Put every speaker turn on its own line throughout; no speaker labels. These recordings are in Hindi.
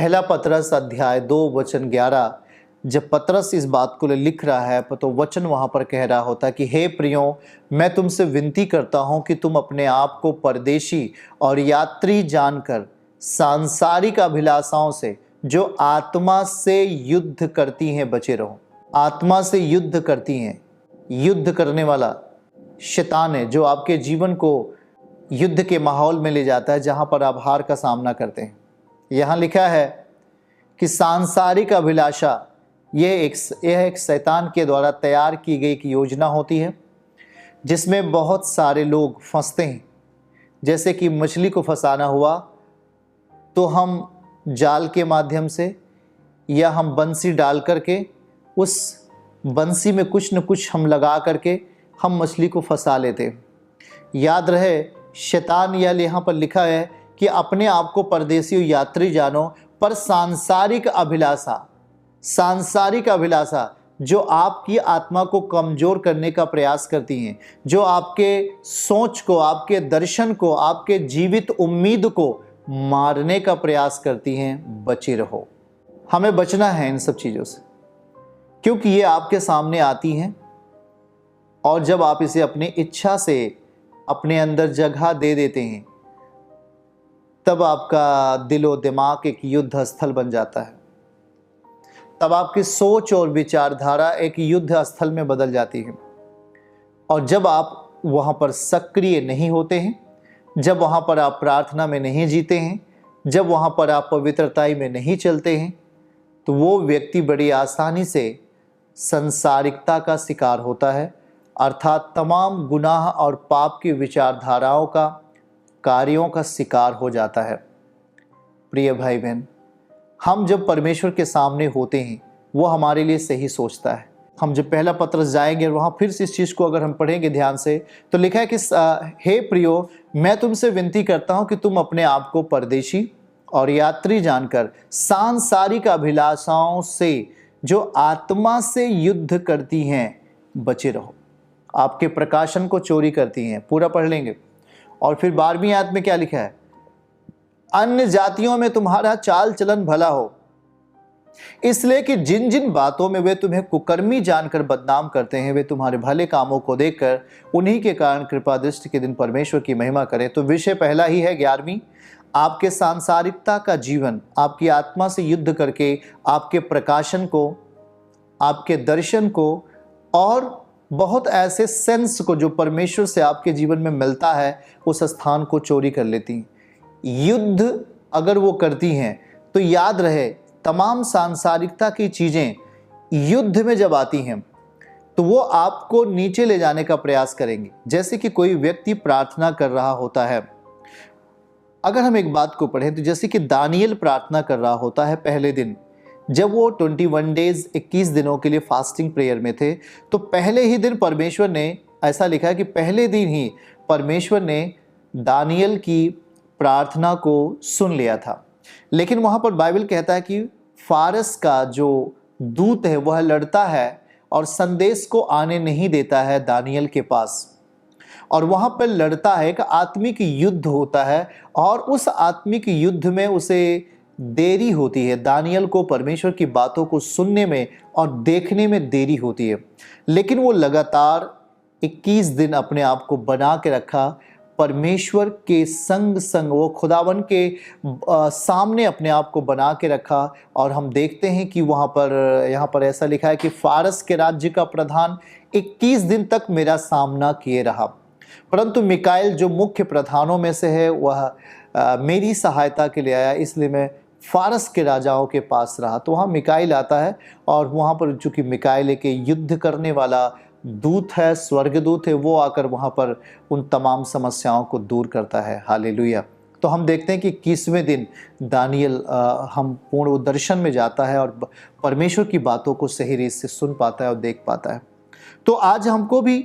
पहला पतरस अध्याय 2 वचन 11, जब पतरस इस बात को लिख रहा है तो वचन वहाँ पर कह रहा होता कि हे प्रियो, मैं तुमसे विनती करता हूँ कि तुम अपने आप को परदेशी और यात्री जानकर सांसारिक अभिलाषाओं से जो आत्मा से युद्ध करती हैं बचे रहो। आत्मा से युद्ध करती हैं, युद्ध करने वाला शैतान है जो आपके जीवन को युद्ध के माहौल में ले जाता है जहाँ पर आप हार का सामना करते हैं। यहाँ लिखा है कि सांसारिक अभिलाषा यह एक शैतान के द्वारा तैयार की गई एक योजना होती है जिसमें बहुत सारे लोग फंसते हैं। जैसे कि मछली को फंसाना हुआ तो हम जाल के माध्यम से या हम बंसी डाल करके उस बंसी में कुछ न कुछ हम लगा करके हम मछली को फंसा लेते हैं। याद रहे, शैतान या यहाँ पर लिखा है कि अपने आप को परदेशी और यात्री जानो, पर सांसारिक अभिलाषा जो आपकी आत्मा को कमज़ोर करने का प्रयास करती हैं, जो आपके सोच को, आपके दर्शन को, आपके जीवित उम्मीद को मारने का प्रयास करती हैं, बचे रहो। हमें बचना है इन सब चीज़ों से, क्योंकि ये आपके सामने आती हैं और जब आप इसे अपनी इच्छा से अपने अंदर जगह दे देते हैं तब आपका दिलो दिमाग एक युद्ध स्थल बन जाता है। तब आपकी सोच और विचारधारा एक युद्ध स्थल में बदल जाती है। और जब आप वहाँ पर सक्रिय नहीं होते हैं, जब वहाँ पर आप प्रार्थना में नहीं जीते हैं, जब वहाँ पर आप पवित्रताई में नहीं चलते हैं, तो वो व्यक्ति बड़ी आसानी से संसारिकता का शिकार होता है, अर्थात तमाम गुनाह और पाप की विचारधाराओं का, कार्यों का शिकार हो जाता है। प्रिय भाई बहन, हम जब परमेश्वर के सामने होते हैं वो हमारे लिए सही सोचता है। हम जब पहला पतरस जाएंगे और वहाँ फिर से इस चीज़ को अगर हम पढ़ेंगे ध्यान से तो लिखा है कि हे प्रियो, मैं तुमसे विनती करता हूँ कि तुम अपने आप को परदेशी और यात्री जानकर सांसारिक अभिलाषाओं से जो आत्मा से युद्ध करती हैं बचे रहो। आपके प्रकाशन को चोरी करती हैं। पूरा पढ़ लेंगे। और फिर 12वीं आयत में क्या लिखा है? अन्य जातियों में तुम्हारा चाल चलन भला हो, इसलिए कि जिन जिन बातों में वे तुम्हें कुकर्मी जानकर बदनाम करते हैं वे तुम्हारे भले कामों को देखकर उन्हीं के कारण कृपा दृष्टि के दिन परमेश्वर की महिमा करें। तो विषय पहला ही है 11वीं, आपके सांसारिकता का जीवन आपकी आत्मा से युद्ध करके आपके प्रकाशन को, आपके दर्शन को और बहुत ऐसे सेंस को जो परमेश्वर से आपके जीवन में मिलता है उस स्थान को चोरी कर लेती। युद्ध अगर वो करती हैं तो याद रहे, तमाम सांसारिकता की चीज़ें युद्ध में जब आती हैं तो वो आपको नीचे ले जाने का प्रयास करेंगी। जैसे कि कोई व्यक्ति प्रार्थना कर रहा होता है, अगर हम एक बात को पढ़ें तो जैसे कि दानियल प्रार्थना कर रहा होता है पहले दिन, जब वो 21 डेज 21 दिनों के लिए फास्टिंग प्रेयर में थे, तो पहले ही दिन परमेश्वर ने, ऐसा लिखा है कि पहले दिन ही परमेश्वर ने दानियल की प्रार्थना को सुन लिया था। लेकिन वहाँ पर बाइबल कहता है कि फारस का जो दूत है वह लड़ता है और संदेश को आने नहीं देता है दानियल के पास, और वहाँ पर लड़ता है, एक आत्मिक युद्ध होता है और उस आत्मिक युद्ध में उसे देरी होती है। दानियल को परमेश्वर की बातों को सुनने में और देखने में देरी होती है, लेकिन वो लगातार 21 दिन अपने आप को बना के रखा, परमेश्वर के संग संग वो खुदावन के सामने अपने आप को बना के रखा। और हम देखते हैं कि वहाँ पर, यहाँ पर ऐसा लिखा है कि फारस के राज्य का प्रधान 21 दिन तक मेरा सामना किए रहा, परंतु मिकाएल जो मुख्य प्रधानों में से है वह मेरी सहायता के लिए आया, इसलिए मैं फारस के राजाओं के पास रहा। तो वहाँ मिकाएल आता है और वहाँ पर चूंकि मिकाएल एक युद्ध करने वाला दूत है, स्वर्गदूत है, वो आकर वहाँ पर उन तमाम समस्याओं को दूर करता है। हालेलुया। तो हम देखते हैं कि 21वें दिन दानियल हम पूर्ण दर्शन में जाता है और परमेश्वर की बातों को सही रीत से सुन पाता है और देख पाता है। तो आज हमको भी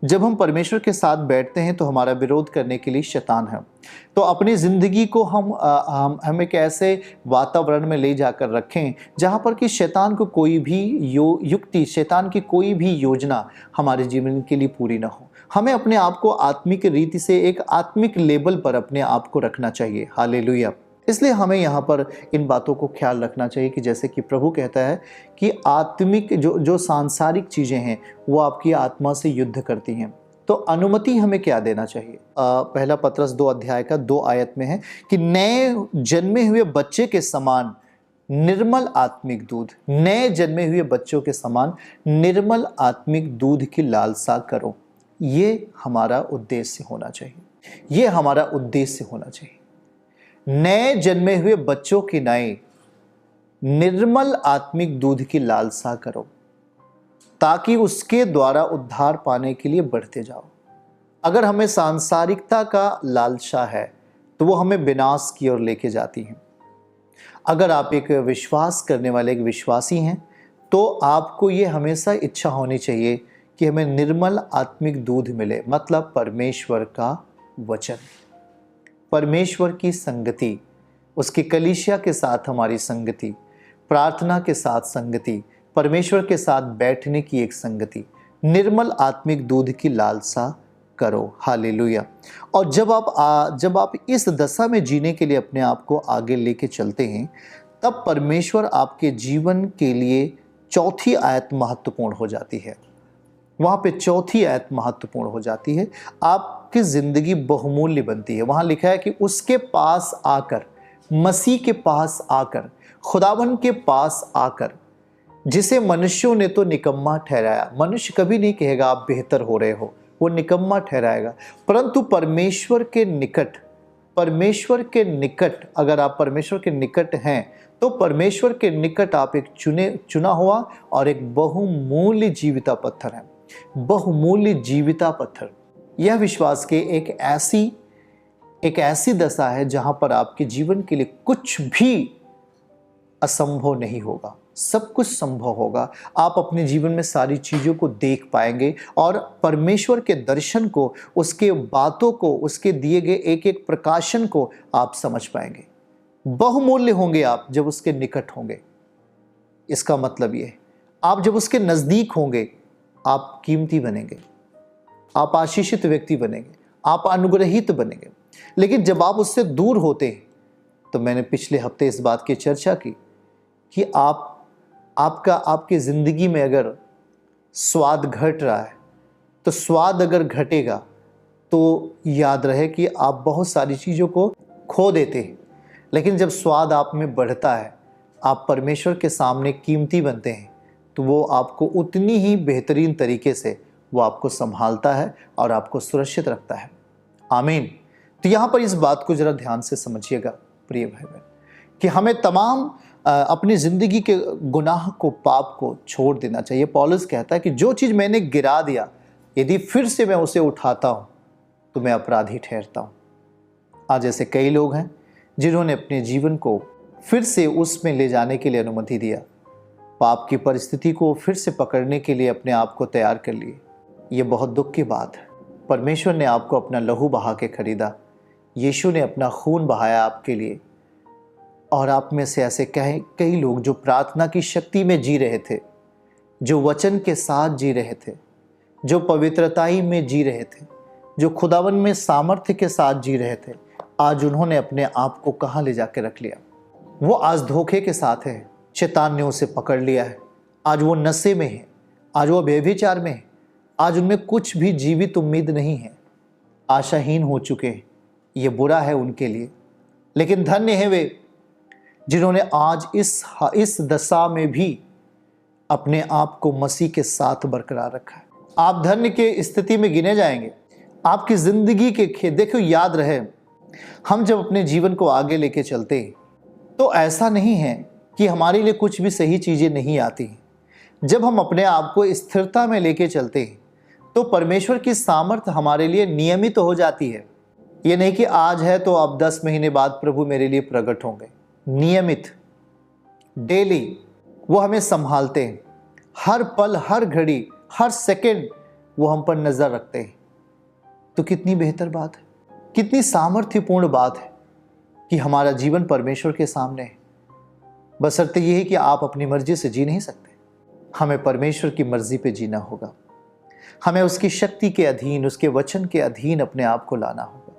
जब हम परमेश्वर के साथ बैठते हैं तो हमारा विरोध करने के लिए शैतान है। तो अपनी ज़िंदगी को हम एक ऐसे वातावरण में ले जाकर रखें जहाँ पर कि शैतान को कोई भी युक्ति, शैतान की कोई भी योजना हमारे जीवन के लिए पूरी ना हो। हमें अपने आप को आत्मिक रीति से एक आत्मिक लेवल पर अपने आप को रखना चाहिए। हालेलुया। इसलिए हमें यहाँ पर इन बातों को ख्याल रखना चाहिए कि जैसे कि प्रभु कहता है कि आत्मिक जो सांसारिक चीज़ें हैं वो आपकी आत्मा से युद्ध करती हैं। तो अनुमति हमें क्या देना चाहिए? पहला पत्रस 2 अध्याय का 2 आयत में है कि नए जन्मे हुए बच्चे के समान निर्मल आत्मिक दूध, नए जन्मे हुए बच्चों के समान निर्मल आत्मिक दूध की लालसा करो। ये हमारा उद्देश्य होना चाहिए, ये हमारा उद्देश्य होना चाहिए। नए जन्मे हुए बच्चों की नए निर्मल आत्मिक दूध की लालसा करो ताकि उसके द्वारा उद्धार पाने के लिए बढ़ते जाओ। अगर हमें सांसारिकता का लालसा है तो वो हमें विनाश की ओर लेके जाती है। अगर आप एक विश्वास करने वाले एक विश्वासी हैं तो आपको ये हमेशा इच्छा होनी चाहिए कि हमें निर्मल आत्मिक दूध मिले, मतलब परमेश्वर का वचन, परमेश्वर की संगति, उसकी कलीसिया के साथ हमारी संगति, प्रार्थना के साथ संगति, परमेश्वर के साथ बैठने की एक संगति, निर्मल आत्मिक दूध की लालसा करो। हालेलुया। और जब आप इस दशा में जीने के लिए अपने आप को आगे लेके चलते हैं तब परमेश्वर आपके जीवन के लिए चौथी आयत महत्वपूर्ण हो जाती है। वहाँ पे चौथी आयत महत्वपूर्ण हो जाती है, आपकी ज़िंदगी बहुमूल्य बनती है। वहाँ लिखा है कि उसके पास आकर, मसीह के पास आकर, खुदावन के पास आकर, जिसे मनुष्यों ने तो निकम्मा ठहराया। मनुष्य कभी नहीं कहेगा आप बेहतर हो रहे हो, वो निकम्मा ठहराएगा। परंतु परमेश्वर के निकट अगर आप परमेश्वर के निकट हैं तो परमेश्वर के निकट आप एक चुना हुआ और एक बहुमूल्य जीविता पत्थर है। बहुमूल्य जीविता पत्थर, यह विश्वास के एक ऐसी दशा है जहां पर आपके जीवन के लिए कुछ भी असंभव नहीं होगा, सब कुछ संभव होगा। आप अपने जीवन में सारी चीज़ों को देख पाएंगे और परमेश्वर के दर्शन को, उसके बातों को, उसके दिए गए एक एक प्रकाशन को आप समझ पाएंगे। बहुमूल्य होंगे आप जब उसके निकट होंगे। इसका मतलब ये, आप जब उसके नज़दीक होंगे आप कीमती बनेंगे, आप आशीषित व्यक्ति बनेंगे, आप अनुग्रहित बनेंगे। लेकिन जब आप उससे दूर होते हैं, तो मैंने पिछले हफ्ते इस बात की चर्चा की कि आपकी ज़िंदगी में अगर स्वाद घट रहा है तो स्वाद अगर घटेगा तो याद रहे कि आप बहुत सारी चीज़ों को खो देते हैं। लेकिन जब स्वाद आप में बढ़ता है, आप परमेश्वर के सामने कीमती बनते हैं, तो वो आपको उतनी ही बेहतरीन तरीके से वो आपको संभालता है और आपको सुरक्षित रखता है। आमीन। तो यहाँ पर इस बात को ज़रा ध्यान से समझिएगा प्रिय भाई बहन, कि हमें तमाम अपनी ज़िंदगी के गुनाह को, पाप को छोड़ देना चाहिए। पौलुस कहता है कि जो चीज़ मैंने गिरा दिया, यदि फिर से मैं उसे उठाता हूँ तो मैं अपराधी ठहरता हूँ। आज ऐसे कई लोग हैं जिन्होंने अपने जीवन को फिर से उसमें ले जाने के लिए अनुमति दिया, पाप की परिस्थिति को फिर से पकड़ने के लिए अपने आप को तैयार कर लिए। ये बहुत दुख की बात है। परमेश्वर ने आपको अपना लहू बहा के खरीदा, यीशु ने अपना खून बहाया आपके लिए। और आप में से ऐसे कई लोग जो प्रार्थना की शक्ति में जी रहे थे, जो वचन के साथ जी रहे थे, जो पवित्रताई में जी रहे थे, जो खुदावन में सामर्थ्य के साथ जी रहे थे, आज उन्होंने अपने आप को कहाँ ले जाके रख लिया? वो आज धोखे के साथ है, शैतान ने उसे पकड़ लिया है। आज वो नशे में है, आज वो व्यभिचार में है, आज उनमें कुछ भी जीवित उम्मीद नहीं है, आशाहीन हो चुके हैं। ये बुरा है उनके लिए, लेकिन धन्य है वे जिन्होंने आज इस दशा में भी अपने आप को मसीह के साथ बरकरार रखा है। आप धन्य के स्थिति में गिने जाएंगे। आपकी ज़िंदगी के देखो, याद रहे, हम जब अपने जीवन को आगे लेके चलते हैं तो ऐसा नहीं है कि हमारे लिए कुछ भी सही चीज़ें नहीं आती। जब हम अपने आप को स्थिरता में लेके चलते हैं तो परमेश्वर की सामर्थ हमारे लिए नियमित हो जाती है। ये नहीं कि आज है तो अब 10 महीने बाद प्रभु मेरे लिए प्रकट होंगे। नियमित, डेली वो हमें संभालते हैं। हर पल, हर घड़ी, हर सेकंड वो हम पर नज़र रखते हैं। तो कितनी बेहतर बात है, कितनी सामर्थ्यपूर्ण बात है कि हमारा जीवन परमेश्वर के सामने है। बशर्ते ये है कि आप अपनी मर्जी से जी नहीं सकते। हमें परमेश्वर की मर्जी पे जीना होगा। हमें उसकी शक्ति के अधीन, उसके वचन के अधीन अपने आप को लाना होगा।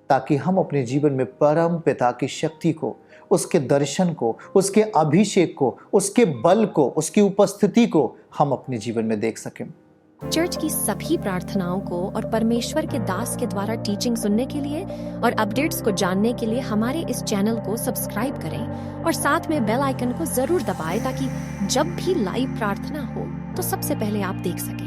ताकि हम अपने जीवन में परम पिता की शक्ति को, उसके दर्शन को, उसके अभिषेक को, उसके बल को, उसकी उपस्थिति को हम अपने जीवन में देख सकें।
चर्च की सभी प्रार्थनाओं को और परमेश्वर के दास के द्वारा टीचिंग सुनने के लिए और अपडेट्स को जानने के लिए हमारे इस चैनल को सब्सक्राइब करें और साथ में बेल आइकन को जरूर दबाएं ताकि जब भी लाइव प्रार्थना हो तो सबसे पहले आप देख सकें।